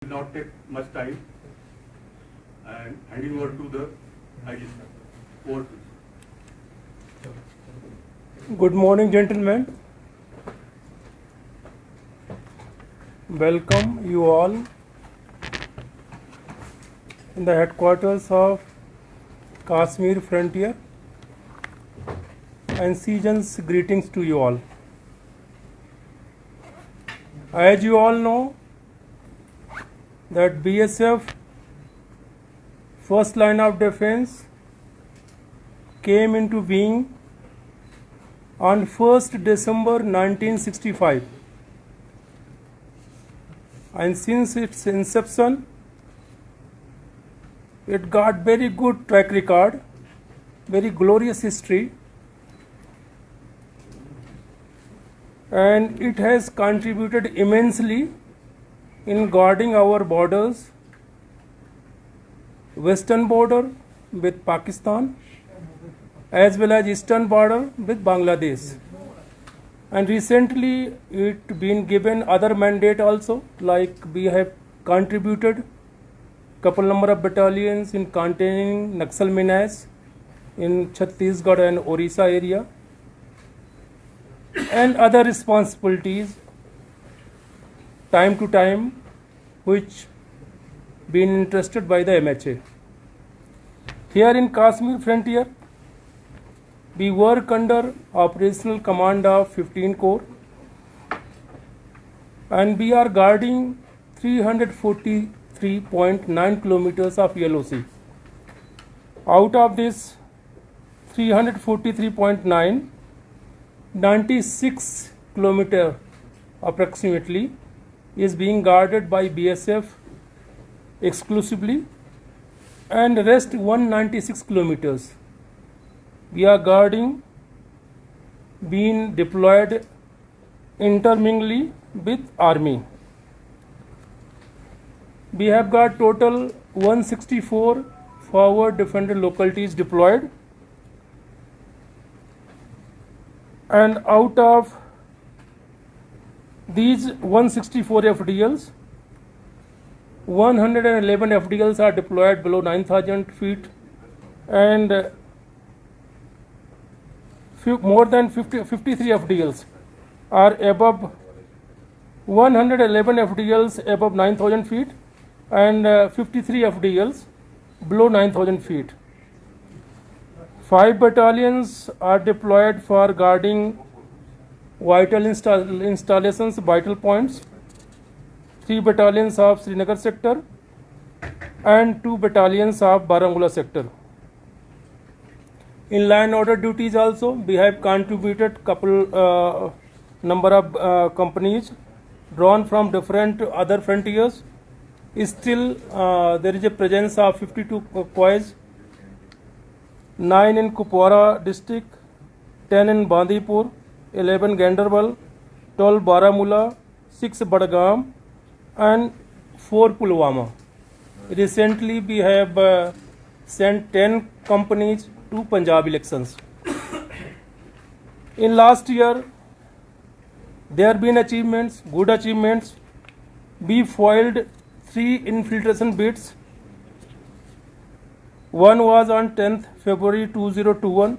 will not take much time and handing over to the ID sir. Over to you. Good morning, gentlemen. Welcome you all in the headquarters of Kashmir Frontier, and season's greetings to you all. As you all know that BSF first line of defense came into being on 1st December 1965, and since its inception it got very good track record, very glorious history, and it has contributed immensely in guarding our borders, western border with Pakistan as well as eastern border with Bangladesh. And recently it been given other mandate also, like we have contributed couple number of battalions in containing Naxal menace in Chhattisgarh and Orissa area, and other responsibilities time to time which been entrusted by the MHA. Here in Kashmir Frontier, we work under operational command of 15 Corps, and we are guarding 343.9 kilometers of LOC. Out of this 343.9, 96 kilometer approximately is being guarded by BSF exclusively, and rest 196 kilometers we are guarding being deployed intermingly with army. We have got total 164 forward defender localities deployed, and out of these 164 FDLs, 111 FDLs are deployed below 9,000 feet, and more than 53 FDLs are above 111 FDLs above 9,000 feet, and 53 FDLs below 9,000 feet. 5 battalions are deployed for guarding vital installations, vital points. 3 battalions of Srinagar sector and 2 battalions of Baramulla sector. In line order duties also, we have contributed couple number of companies drawn from different other frontiers. Still, there is a presence of 52 coys, 9 in Kupwara district, 10 in Bandipur, 11 Ganderbal, 12 Baramulla, 6 Badgam, and 4 Pulwama. Recently, we have sent 10 companies to Punjab elections. In last year, there have been achievements, good achievements. We foiled 3 infiltration bids. One was on 10th February 2021.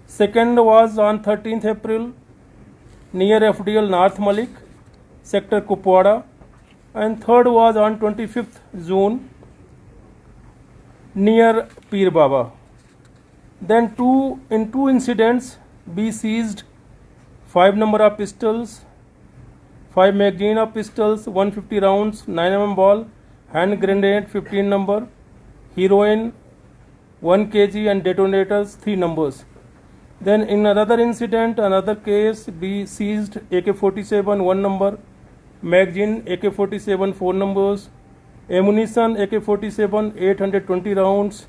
Second was on 13th April near FDL North Malik, sector Kupwara, and third was on 25th June near Pir Baba. Then in two incidents we seized 5 number of pistols, 5 magazine of pistols, 150 rounds, 9 mm ball, hand grenade 15 number, heroin 1 kg, and detonators 3 numbers. Then in another incident, another case, we seized AK-47 1 number, magazine AK-47 4 numbers, ammunition AK-47 820 rounds,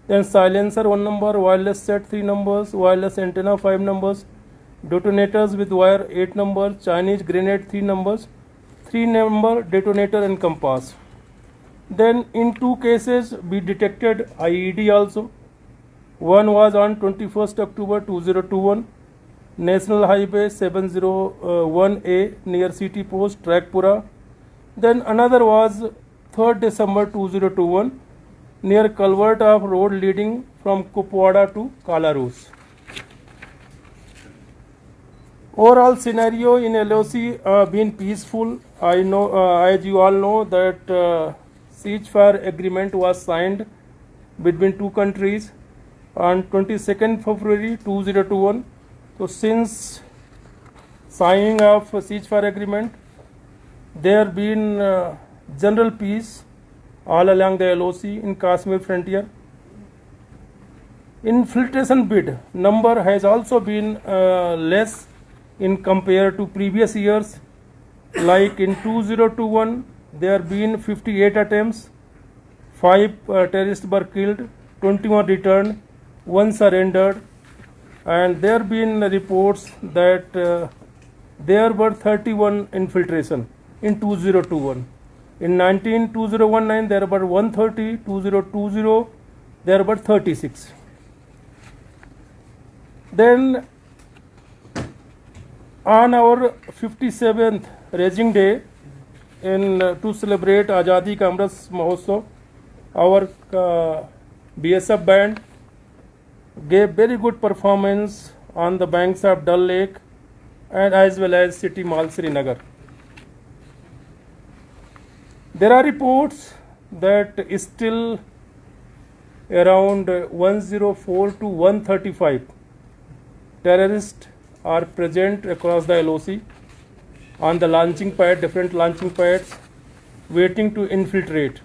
then silencer 1 number, wireless set 3 numbers, wireless antenna 5 numbers, detonators with wire 8 numbers, Chinese grenade 3 numbers, 3 number detonator and compass. Then in 2 cases we detected IED also. One was on 21st October 2021, National Highway 701A near City Post, Trakpura, Then another was 3rd December 2021 near culvert of road leading from Kupwada to Kalarus. Overall scenario in LOC been peaceful. I know, as you all know, that ceasefire agreement was signed between two countries on 22nd February 2021. So since signing of ceasefire agreement, there been general peace all along the LOC in Kashmir frontier. Infiltration bid number has also been less in compared to previous years. Like in 2021, there been 58 attempts, 5 terrorists were killed, 21 returned, 1 surrendered, and there been reports that there were 31 infiltration in 2021. In 2019 there were 130, 2020 there were 36. Then on our 57th Rising Day, to celebrate Azadi Ka Amrit Mahotsav, our BSF band gave very good performance on the banks of Dal Lake and as well as City Mall Srinagar. There are reports that still around 104 to 135 terrorists are present across the LOC on the launching pad, different launching pads, waiting to infiltrate.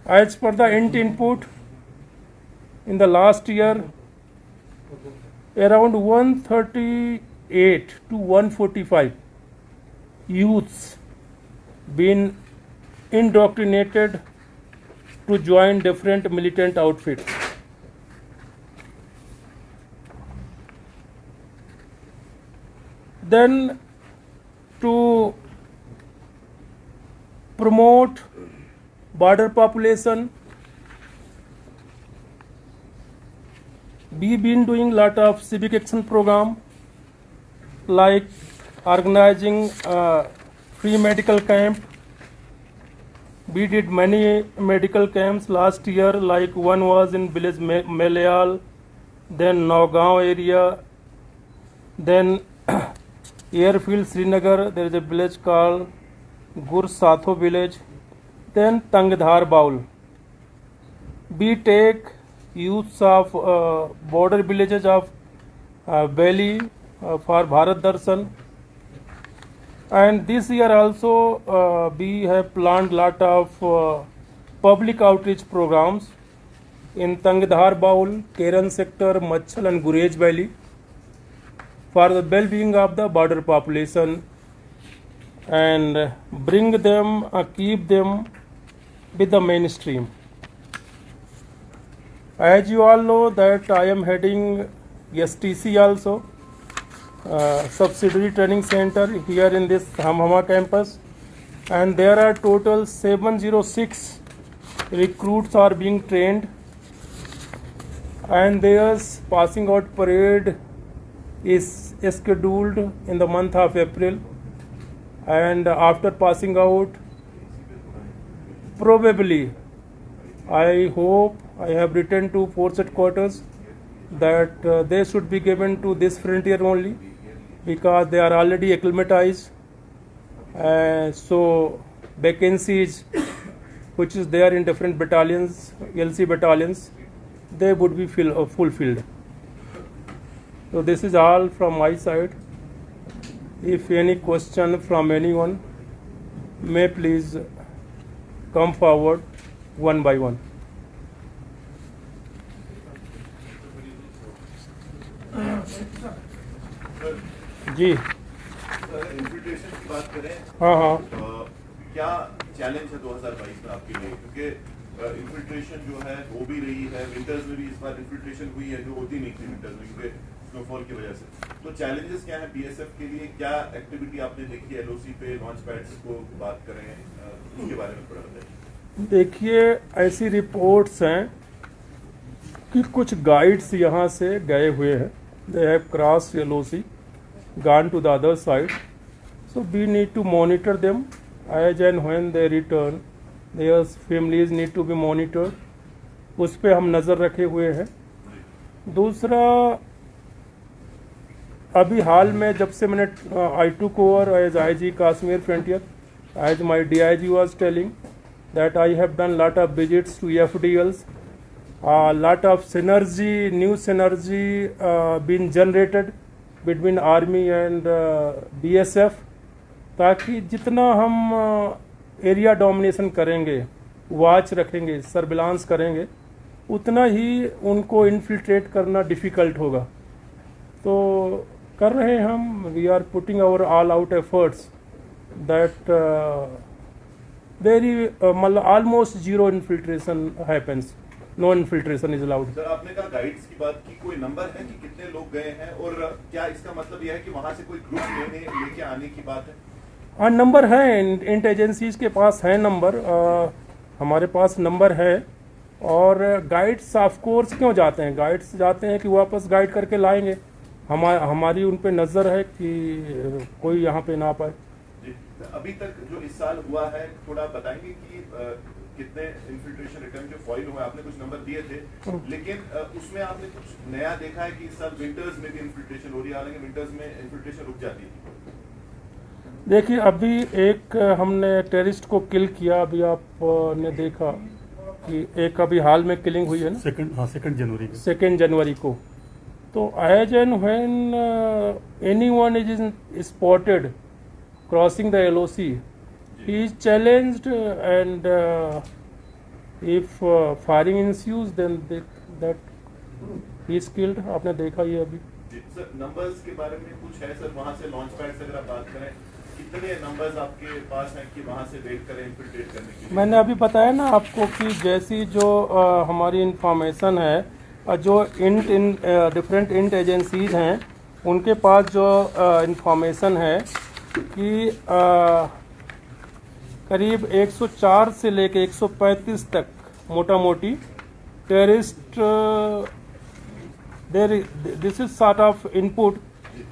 As per the input, in the last year, around 138 to 145 youths been indoctrinated to join different militant outfits. Then to promote border population, we been doing lot of civic action program like organizing free medical camp. We did many medical camps last year, like one was in village Melayal, then Naugaon area, then Airfield Srinagar, there is a village called Gur Satho village, then Tangdhar Baul. We take youths of border villages of Valley for Bharat Darshan. And this year also we have planned lot of public outreach programs in Tangdhar Baul, Keran sector, Machal and Gurez Valley for the well-being of the border population and bring them, keep them with the mainstream. As you all know that I am heading STC also, subsidiary training center here in this Hamhama campus, and there are total 706 recruits are being trained, and their passing out parade is scheduled in the month of April, and after passing out, probably I hope I have written to force headquarters that they should be given to this frontier only, because they are already acclimatized. So vacancies which is there in different battalions, LC battalions, they would be fulfilled. So this is all from my side. If any question from anyone, may please come forward one by one. जी infiltration की बात करें, हाँ क्या challenge है 2022 में आपके लिए? क्योंकि इन्फिल्ट्रेशन जो है हो भी रही है, विंटर्स में भी इस बार इन्फिल्ट्रेशन हुई है जो होती नहीं थी विंटर्स में क्योंकि स्नोफॉल की वजह से। तो चैलेंजेस क्या है बीएसएफ के लिए? क्या एक्टिविटी आपने देखी है एलओसी पे? लॉन्च पैड्स को बात करें, उसके बारे में थोड़ा बताइए। देखिए, ऐसी रिपोर्ट्स हैं कि कुछ गाइड्स यहाँ से गए हुए हैं, they have cross LOC, gone to the other side. So we need to monitor them as and when they return. Their families need to be monitored. उस पे हम नज़र रखे हुए हैं. दूसरा, अभी हाल में जब से मैंने I took over as IG Kashmir Frontier, as my DIG was telling that I have done lot of visits to FDLs, lot of synergy, new synergy been generated between Army and BSF, ताकि जितना हम area domination करेंगे, watch रखेंगे, surveillance करेंगे, उतना ही उनको infiltrate करना difficult होगा. तो कर रहे हम, we are putting our all out efforts that very मतलब almost zero infiltration happens, no infiltration is allowed. Sir, आपने कहा गाइड्स की बात की, कोई नंबर है कि कितने लोग गए हैं, और क्या इसका मतलब यह है कि वहां से कोई ग्रुप लेके आने की बात है? हाँ, नंबर है, इंट एजेंसीज के पास है नंबर, हमारे पास नंबर है. और गाइड्स ऑफ कोर्स क्यों जाते हैं, गाइड्स जाते हैं कि वापस गाइड करके लाएंगे. हमारी उन पे नज़र है कि कोई यहाँ पे ना पाए. अभी तक जो इस साल हुआ है, थोड़ा बताएंगे कि कितने इन्फिल्ट्रेशन रिटर्न जो फॉइल हुए? आपने कुछ नंबर दिए थे, लेकिन उसमें आपने कुछ नया देखा है कि इस साल विंटर्स में भी इन्फिल्ट्रेशन हो रही है, हालांकि विंटर्स में इन्फिल्ट्रेशन रुक जाती है. देखिए, अभी एक हमने टेररिस्ट को किल किया, अभी आपने देखा कि एक अभी हाल में किलिंग हुई है ना, सेकेंड जनवरी को. तो as and when anyone is spotted crossing the LOC, he is challenged, and if firing ensues, then that he is killed. आपने देखा ये अभी. सर, नंबर्स के बारे में कुछ है सर? वहाँ से लॉन्च पैड से अगर आप बात करें, कितने नंबर्स आपके पास हैं कि वहाँ से वेट करें इन्फिल्ट्रेट करने के लिए? मैंने अभी बताया ना आपको कि जैसी जो हमारी इंफॉर्मेशन है, जो डिफरेंट इंट एजेंसीज हैं, उनके पास जो इंफॉर्मेशन है कि करीब 104 से लेके 135 तक मोटा मोटी terrorist, this is sort of input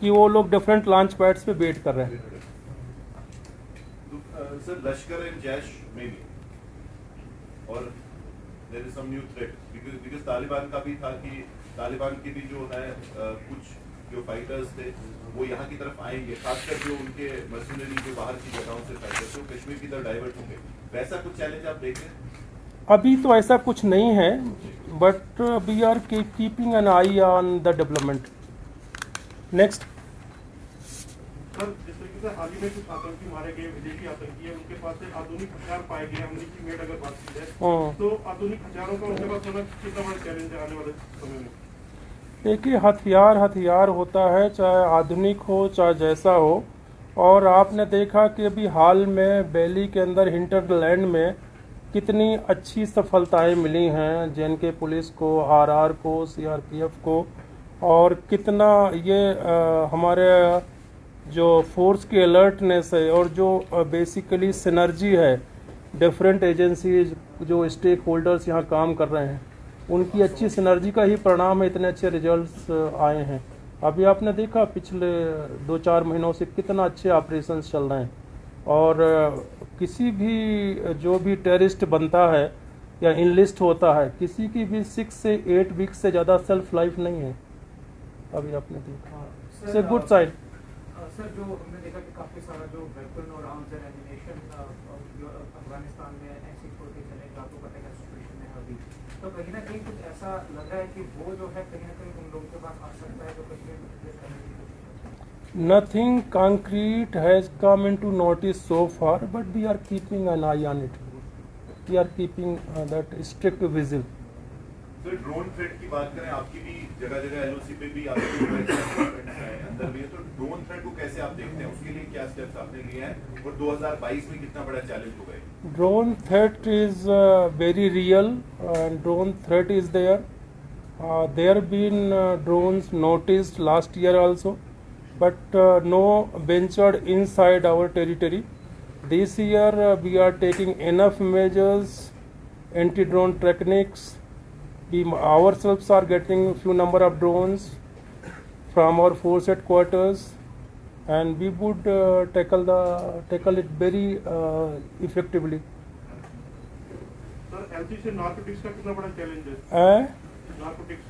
कि वो लोग डिफरेंट लॉन्च पैड्स पे वेट कर रहे हैं. सर, लश्कर एंड जैश में भी, और there is some new threat because Taliban का भी था कि तालिबान के भी जो है कुछ जो फाइटर्स थे वो यहाँ की तरफ आएंगे, खासकर जो उनके मर्सनरी जो बाहर की जगहों से फाइटर्स थे वो कश्मीर की तरफ डाइवर्ट होंगे. वैसा कुछ चैलेंज आप देख रहे हैं? अभी तो ऐसा कुछ नहीं है, but we are keeping an eye on the development. Next. Sir, जिस तरीके से हाल ही में कुछ आतंकी मारे गए, विदेशी आतंकी है, उनके पास से आधुनिक हथियार पाए गए. हमने की मेड अगर बात की जाए तो आधुनिक हथियारों का उनके पास होना कितना बड़ा चैलेंज है आने वाले समय में? देखिए, हथियार होता है, चाहे आधुनिक हो चाहे जैसा हो. और आपने देखा कि अभी हाल में बैली के अंदर हिंटरलैंड में कितनी अच्छी सफलताएं मिली हैं JNK पुलिस को, RR को, CRPF को, और कितना ये हमारे जो फोर्स की अलर्टनेस है और जो बेसिकली सिनर्जी है, डिफरेंट एजेंसीज जो स्टेक होल्डर्स यहाँ काम कर रहे हैं, उनकी अच्छी सिनर्जी का ही परिणाम है इतने अच्छे रिजल्ट्स आए हैं. अभी आपने देखा पिछले 2-4 महीनों से कितना अच्छे ऑपरेशंस चल रहे हैं. और किसी भी जो भी टेररिस्ट बनता है या इनलिस्ट होता है, किसी की भी 6 से 8 वीक से ज़्यादा सेल्फ लाइफ नहीं है. अभी आपने देखा, it's a good sign. Sir, जो हमने देखा कि काफी सारा जो वेपन और आर्म्स एंड एमिनेशन अफगानिस्तान में ऐसे छोड़ के चले, आपको पता है सिचुएशन है अभी, तो कहीं ना कहीं कुछ ऐसा लग रहा है कि वो जो है कहीं ना कहीं उन लोगों के पास आ सकता है जो कश्मीर में रिप्लेस करने की कोशिश. Nothing concrete has come into notice so far, but we are keeping an eye on it. We are keeping that strict vigil. तो ड्रोन थ्रेट की बात करें, आपकी भी जगह जगह LOC पे भी आपके अंदर भी है, तो ड्रोन थ्रेट को कैसे आप देखते हैं? उसके लिए क्या स्टेप्स आपने लिए हैं, और 2022 में कितना बड़ा चैलेंज होगा? Drone threat is very real, and drone threat is there. There have been drones noticed last year also, but no ventured inside our territory. This year we are taking enough measures, anti-drone techniques. We ourselves are getting a few number of drones from our force headquarters, and we would tackle it very effectively. Sir LC से narcotics का कितना बड़ा challenge है? Narcotics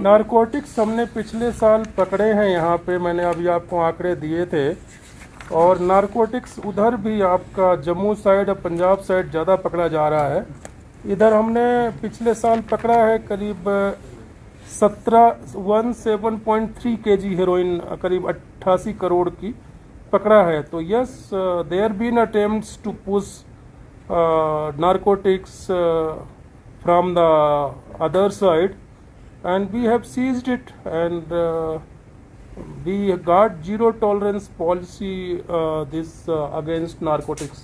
narcotics हमने पिछले साल पकड़े हैं यहाँ पे, मैंने अभी आपको आंकड़े दिए थे, और नारकोटिक्स उधर भी आपका जम्मू साइड और पंजाब साइड ज़्यादा पकड़ा जा रहा है। इधर हमने पिछले साल पकड़ा है करीब 17.3 kg हेरोइन, करीब 88 करोड़ की पकड़ा है। तो yes, there been attempts to push narcotics from the other side, and we have seized it, and we got zero tolerance policy against narcotics.